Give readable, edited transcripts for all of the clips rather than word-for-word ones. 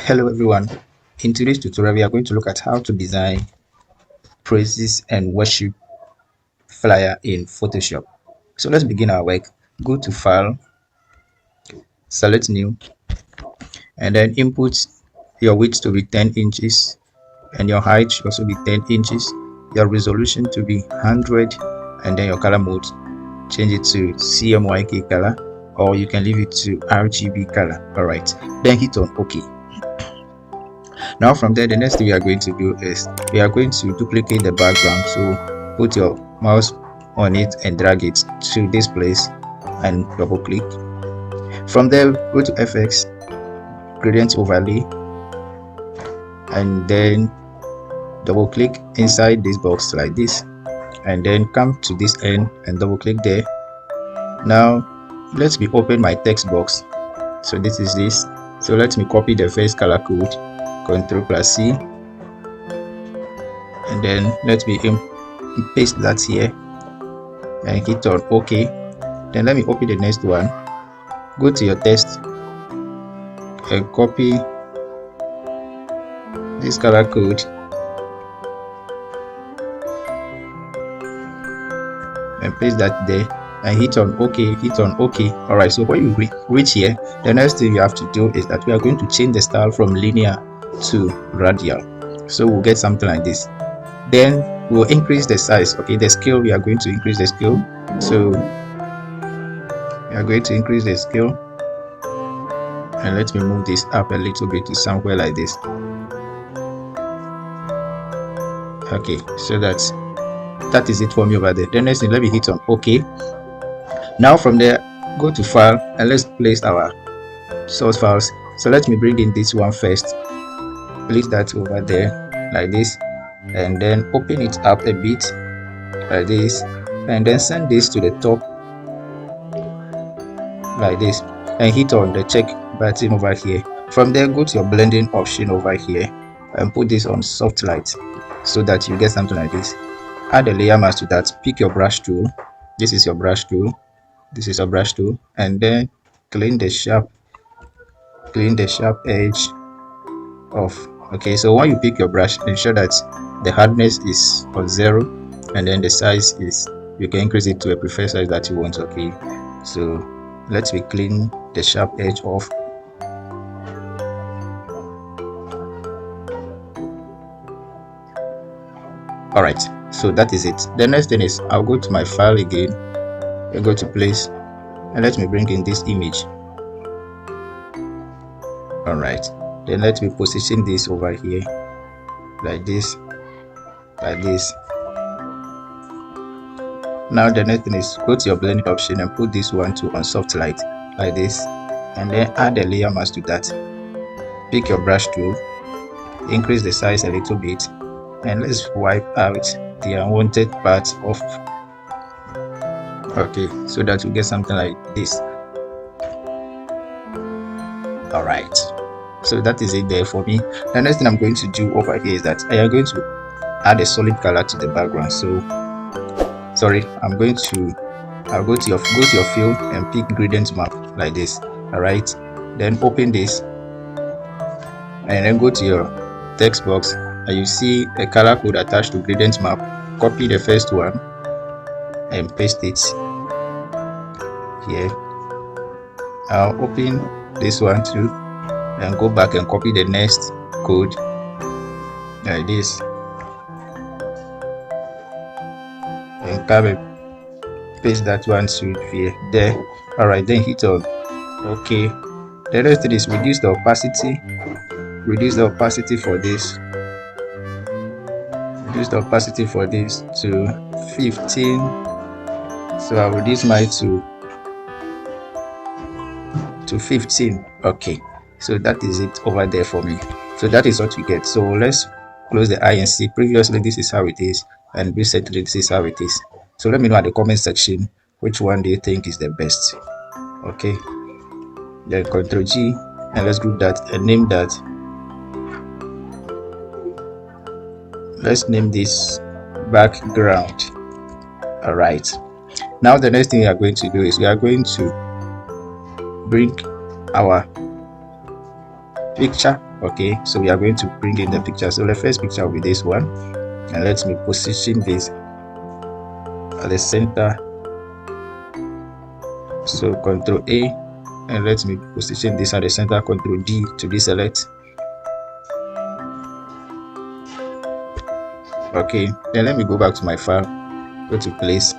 Hello everyone. In today's tutorial, we are going to look at how to design praises and worship flyer in Photoshop. So let's begin our work. Go to File, select New, and then input your width to be 10 inches and your height should also be 10 inches. Your resolution to be 100, and then your color mode, change it to CMYK color, or you can leave it to RGB color. Alright, then hit on OK. Now from there, the next thing we are going to do is we are going to duplicate the background. So put your mouse on it and drag it to this place and double click. From there, go to FX, gradient overlay, and then double click inside this box like this, and then come to this end and double click there. Now let me open my text box. So this is this. So let me copy the first color code, Ctrl+C, and then let me paste that here and hit on OK. Then let me open the next one. Go to your text and copy this color code and paste that there and hit on OK, hit on OK. Alright, so when you reach here, the next thing you have to do is that we are going to change the style from linear to radial. So we'll get something like this. Then we'll increase the size. Okay, the scale, we are going to increase the scale. So we are going to increase the scale, and let me move this up a little bit to somewhere like this. Okay, so that is it for me over there. The next thing, let me hit on OK. Now from there, go to File and let's place our source files. So let me bring in this one first, place that over there like this, and then open it up a bit like this, and then send this to the top like this and hit on the check button over here. From there, go to your blending option over here and put this on soft light so that you get something like this. Add a layer mask to that. Pick your brush tool. This is your brush tool, this is your brush tool, and then clean the sharp edge off. Okay, so when you pick your brush, ensure that the hardness is on 0, and then the size is, you can increase it to a preferred size that you want. Okay, so let me clean the sharp edge off. Alright, so that is it. The next thing is I'll go to my file again, I'll go to place, and let me bring in this image. Alright, then let me position this over here like this, like this. Now the next thing is go to your blending option and put this one to on soft light like this, and then add a layer mask to that. Pick your brush tool, increase the size a little bit, and let's wipe out the unwanted parts off. Okay, so that you get something like this. Alright, so that is it there for me. The next thing I'm going to do over here is that I am going to add a solid color to the background. So sorry, I'll go to your field and pick gradient map like this. Alright, then open this and then go to your text box, and you see a color code attached to gradient map. Copy the first one and paste it here. I'll open this one too and go back and copy the next code like this and come and paste that one to here there. Alright, then hit on OK. The next thing is reduce the opacity. Reduce the opacity for this. Reduce the opacity for this to 15. So I'll reduce mine to 15. Okay, so that is it over there for me. So that is what you get. So let's close the eye and see. Previously this is how it is, and recently this is how it is. So let me know at the comment section which one do you think is the best. Okay, then Ctrl G, and let's group that and name that. Let's name this background. Alright, now the next thing we are going to do is we are going to bring our picture Okay, so we are going to bring in the picture. So the first picture will be this one, and let me position this at the center. So Control A, and let me position this at the center. Control D to deselect. Okay, then let me go back to my file, go to place.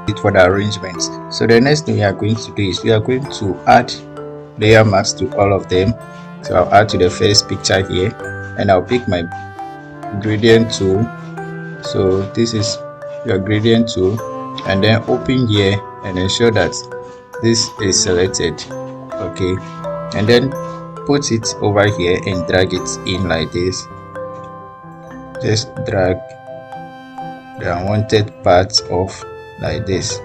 It for the arrangements. So the next thing we are going to do is we are going to add layer mask to all of them. So I'll add to the first picture here, and I'll pick my gradient tool. So this is your gradient tool, and then open here and ensure that this is selected. Okay, and then put it over here and drag it in like this. Just drag the unwanted parts off like this.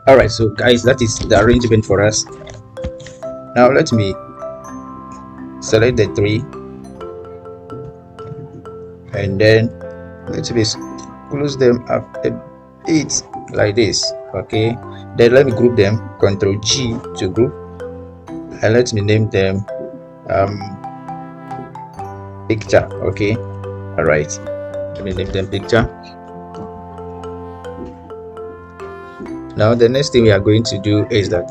Alright, so guys, that is the arrangement for us. Now let me select the three, and then let me close them up a bit like this. Okay, then let me group them. Control G to group, and let me name them picture. Okay, all right, let me name them picture. Now the next thing we are going to do is that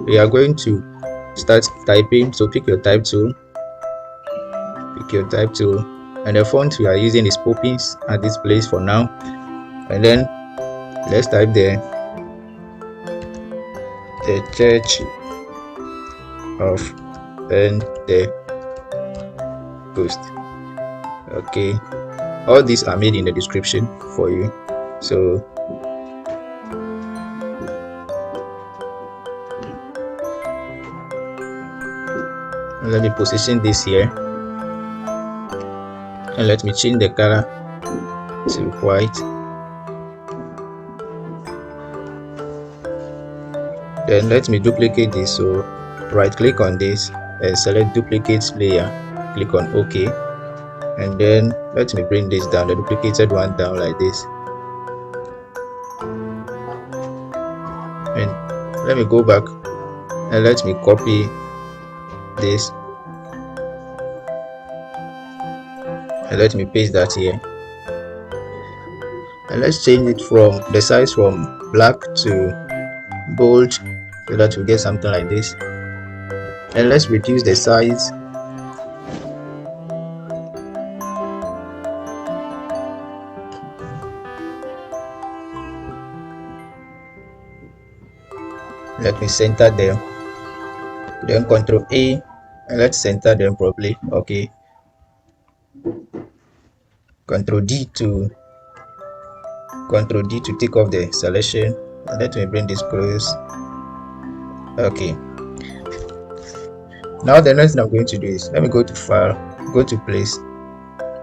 we are going to start typing. So pick your type tool, and the font we are using is Poppins at this place for now. And then let's type there, the Church of Pentecost. Okay, all these are made in the description for you. So let me position this here, and let me change the color to white. Then let me duplicate this. So right click on this and select duplicate layer, click on OK, and then let me bring this down, the duplicated one down like this, and let me go back and let me copy this, and let me paste that here, and let's change it from the size from black to bold so that we get something like this. And let's reduce the size let me center them, then Control A, and let's center them properly. Okay, Control D to take off the selection, and let me bring this close. Okay, now the next thing I'm going to do is let me go to file, go to place,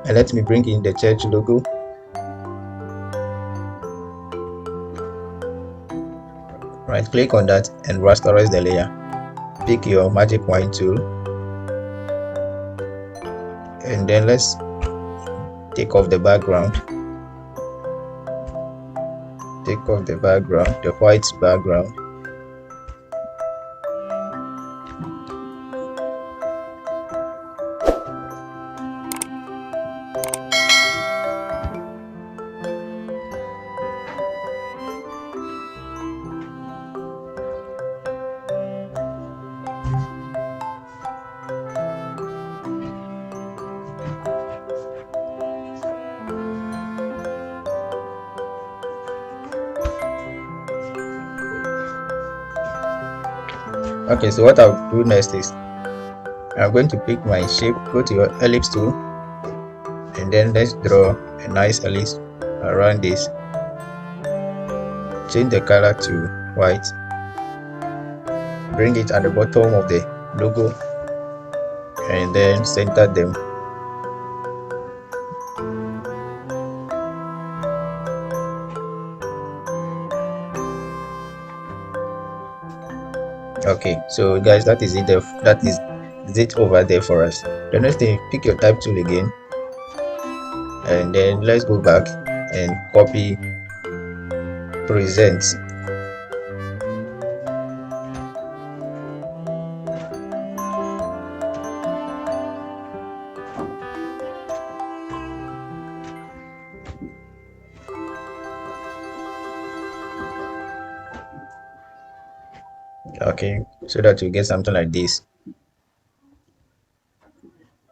and let me bring in the church logo. Right click on that and rasterize the layer. Pick your magic wand tool, and then let's take off the background, the white background. Okay, so what I'll do next is I'm going to pick my shape, go to your ellipse tool, and then let's draw a nice ellipse around this. Change the color to white, bring it at the bottom of the logo, and then center them. Okay, so guys, that is it there, that is it over there for us. The next thing, pick your type tool again, and then let's go back and copy present. Okay, so that you get something like this.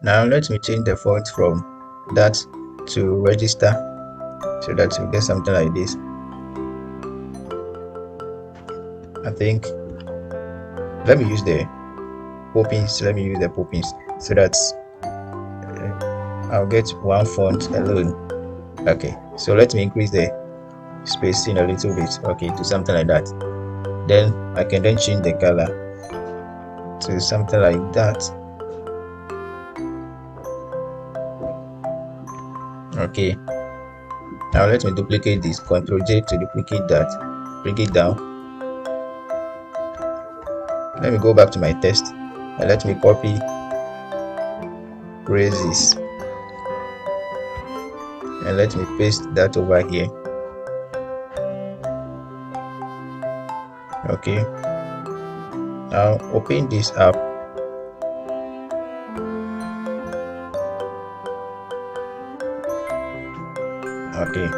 Now let me change the font from that to register, so that you get something like this. I think let me use the poppins, so that I'll get one font alone. Okay, so let me increase the spacing a little bit, okay, to something like that. Then I can then change the color to something like that. Okay, now let me duplicate this, Ctrl J to duplicate that, bring it down. Let me go back to my text and let me copy phrases and let me paste that over here. Okay, now open this up. Okay,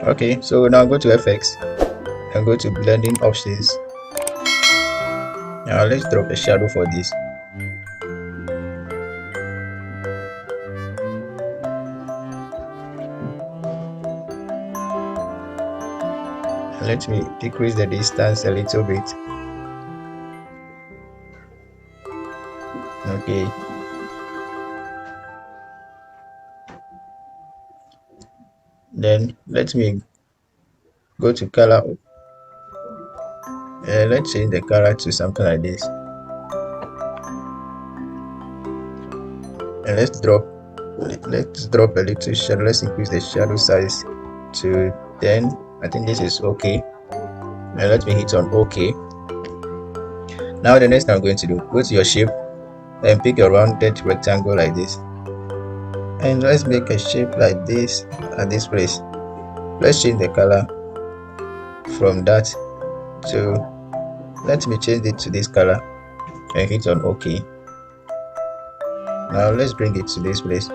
okay, so now go to FX and go to blending options. Now let's drop a shadow for this. Let me decrease the distance a little bit. Okay, then let me go to color. Let's change the color to something like this, and let's drop a little shadow. Let's increase the shadow size to 10. I think this is okay. Now let me hit on OK. Now the next thing I'm going to do, go to your shape and pick a rounded rectangle like this, and let's make a shape like this at this place. Let's change the color from that to, let me change it to this color and hit on OK. Now let's bring it to this place.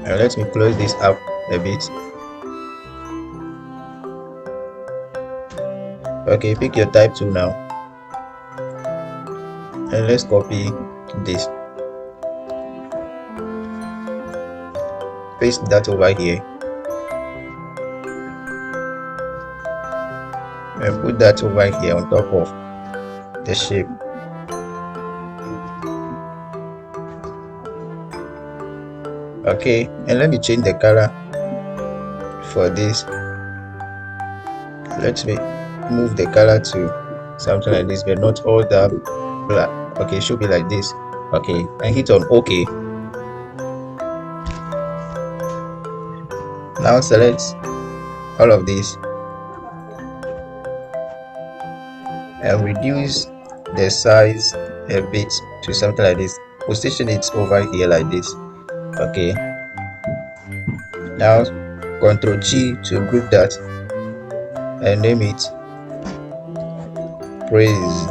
Now let me close this up a bit. Okay, pick your type tool now, and let's copy this, paste that over here, and put that over here on top of the shape. Okay, and let me change the color for this. Let me move the color to something like this, but not all that black. Okay, it should be like this. Okay, and hit on OK. Now select all of this and reduce the size a bit to something like this. Position it over here like this. Okay, Now Ctrl G to group that and name it praise.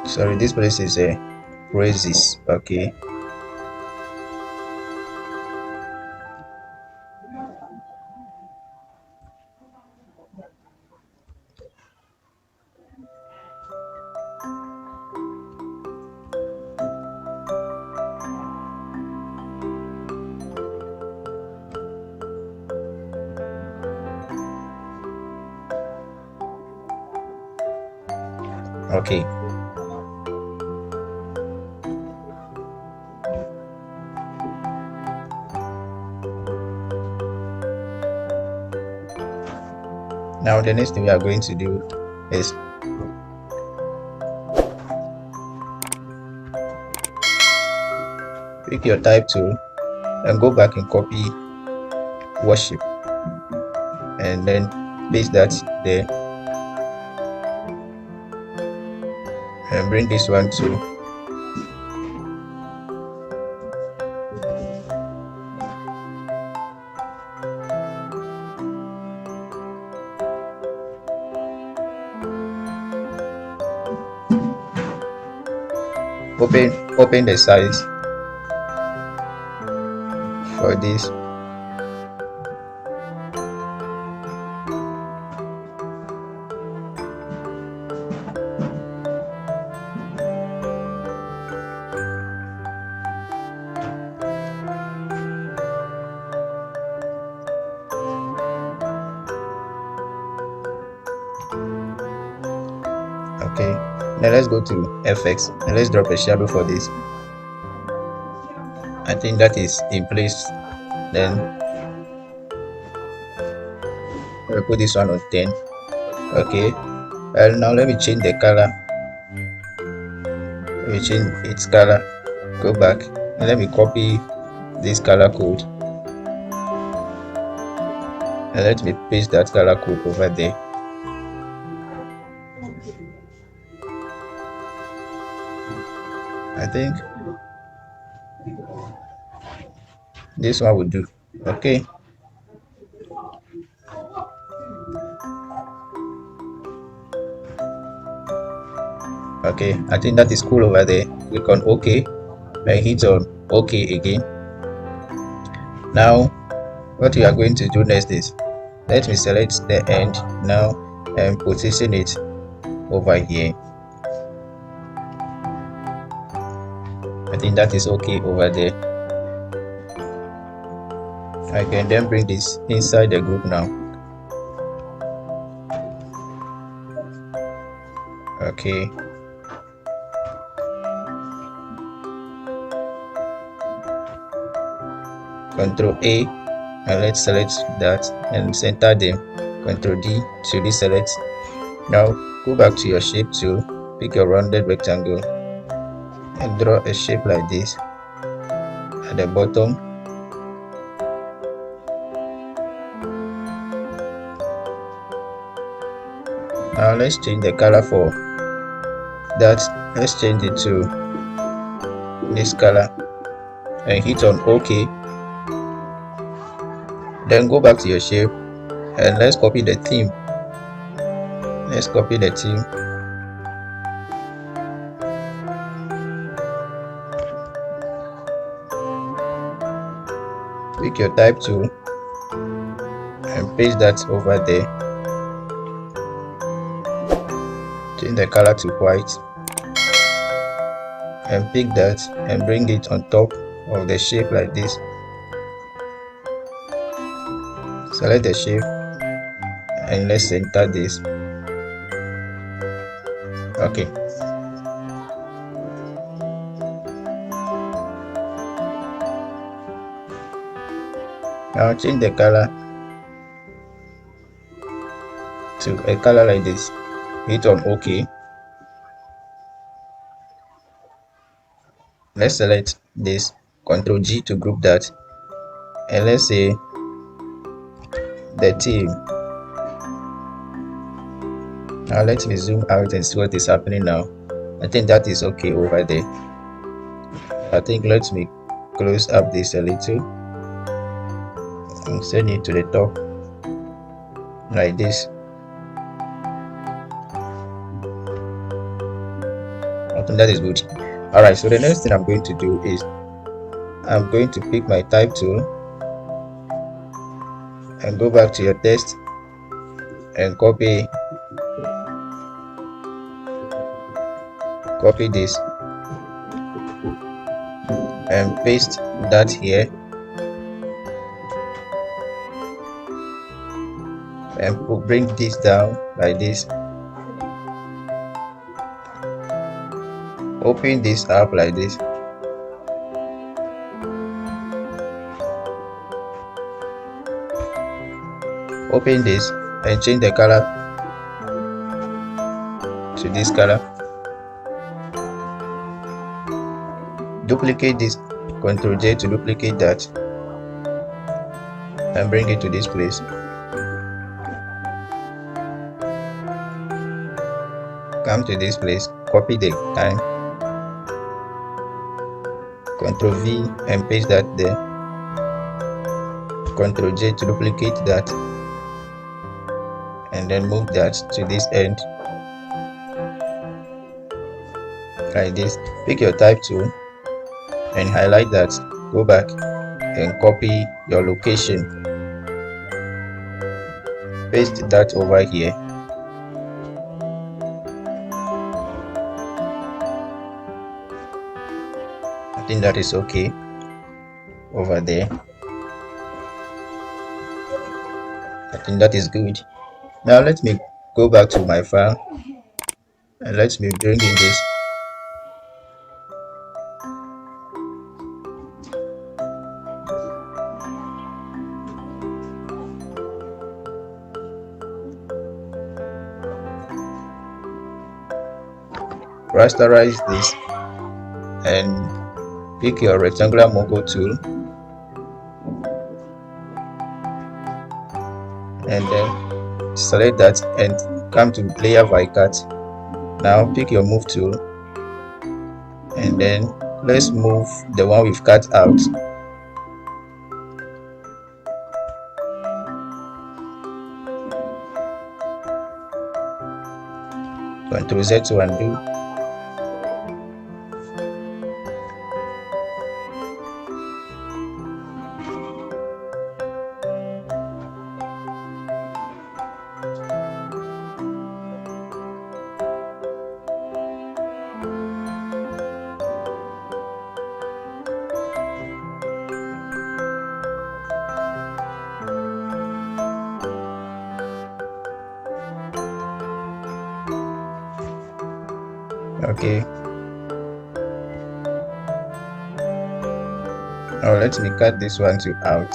Sorry, this place is a praises. Okay. Okay. Now the next thing we are going to do is pick your type tool and go back and copy worship and then paste that there and bring this one to open the size for this. Okay, now let's go to FX and let's drop a shadow for this. I think that is in place. Then I'll put this one on 10. Okay, and now let me change the color. Let me change its color. Go back and let me copy this color code and let me paste that color code over there. I think this one will do. Okay. Okay, I think that is cool over there. Click on OK and hit on OK again. Now what we are going to do next is let me select the end now and position it over here. I think that is okay over there. I can then bring this inside the group now. Okay. Ctrl A and let's select that and center them. Ctrl D to deselect. Now go back to your shape tool, pick a rounded rectangle and draw a shape like this at the bottom. Now let's change the color for that. Let's change it to this color and hit on OK. Then go back to your shape and let's copy the theme. Let's copy the theme. Pick your type tool and paste that over there. Change the color to white and pick that and bring it on top of the shape like this. Select the shape and let's center this. Okay. Now change the color to a color like this. Hit on OK. Let's select this. Ctrl G to group that. And let's say the theme. Now let me zoom out and see what is happening now. I think that is okay over there. I think let me close up this a little and send it to the top like this. I think that is good. Alright, so the next thing I'm going to do is I'm going to pick my type tool and go back to your text and copy this and paste that here and bring this down like this. Open this up like this. Open this and change the color to this color. Duplicate this, Ctrl J to duplicate that and bring it to this place. Come to this place, copy the time, Ctrl V and paste that there. Ctrl J to duplicate that and then move that to this end like this. Pick your type tool and highlight that. Go back and copy your location. Paste that over here. I think that is okay over there. I think that is good. Now let me go back to my file and let me bring in this. Rasterize this and pick your rectangular mogul tool and then select that and come to layer by cut. Now pick your move tool and then let's move the one we've cut out. Ctrl Z to undo. Okay. Now let me cut this one to out.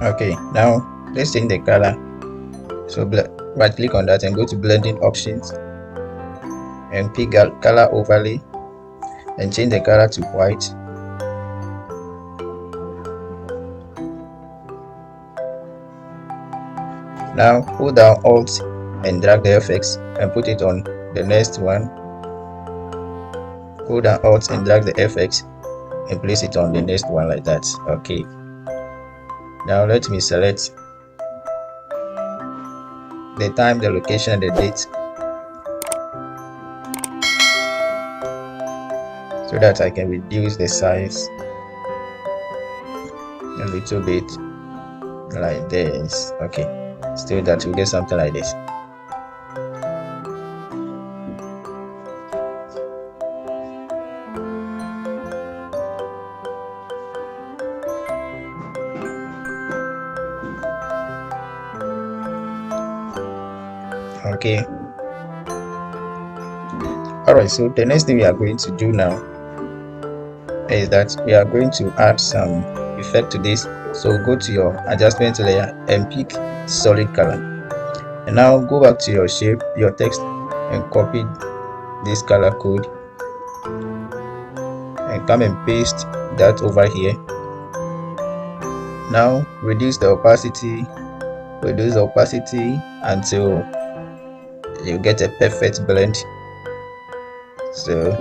Okay, now let's change the color. So right click on that and go to blending options and pick color overlay and change the color to white. Now hold down Alt and drag the FX and put it on the next one. Hold down Alt and drag the FX and place it on the next one like that. Okay. Now let me select the time, the location, and the date so that I can reduce the size a little bit like this. Okay. so that you get something like this. Okay. Alright, so the next thing we are going to do now is that we are going to add some effect to this. So go to your adjustment layer and pick solid color, and now go back to your shape, your text, and copy this color code and come and paste that over here. Now reduce the opacity until you get a perfect blend. So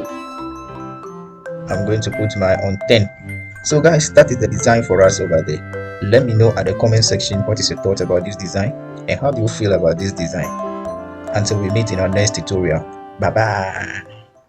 I'm going to put my on 10. So guys, that is the design for us over there. Let me know at the comment section what is your thought about this design and how do you feel about this design. Until we meet in our next tutorial. Bye bye.